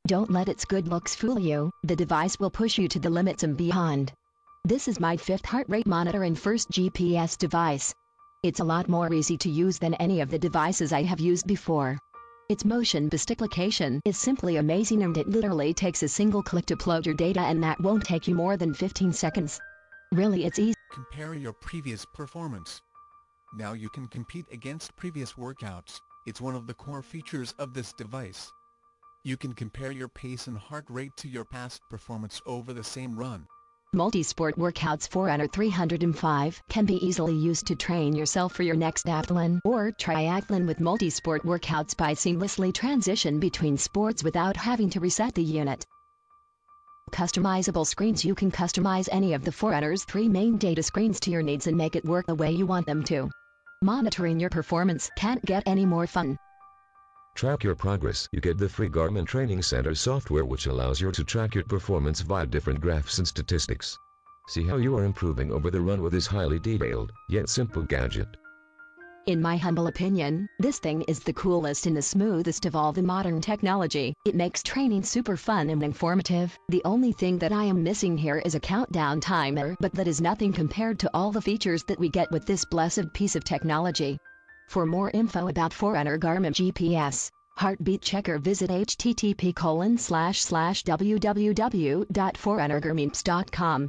Don't let its good looks fool you, the device will push you to the limits and beyond. This is my 5th heart rate monitor and first GPS device. It's a lot more easy to use than any of the devices I have used before. Its motion boost application is simply amazing, and it literally takes a single click to upload your data, and that won't take you more than 15 seconds. Really, it's easy. Compare your previous performance. Now you can compete against previous workouts. It's one of the core features of this device. You can compare your pace and heart rate to your past performance over the same run. Multi-sport workouts Forerunner 305 can be easily used to train yourself for your next athlon or triathlon with multi-sport workouts by seamlessly transition between sports without having to reset the unit. Customizable screens. You can customize any of the Forerunner's 3 main data screens to your needs and make it work the way you want them to. Monitoring your performance can't get any more fun. Track your progress. You get the free Garmin Training Center software, which allows you to track your performance via different graphs and statistics. See how you are improving over the run with this highly detailed, yet simple gadget. In my humble opinion, this thing is the coolest and the smoothest of all the modern technology. It makes training super fun and informative. The only thing that I am missing here is a countdown timer, but that is nothing compared to all the features that we get with this blessed piece of technology. For more info about Forerunner Garmin GPS Heartbeat Checker, visit http://www.forerunnergarmin.com.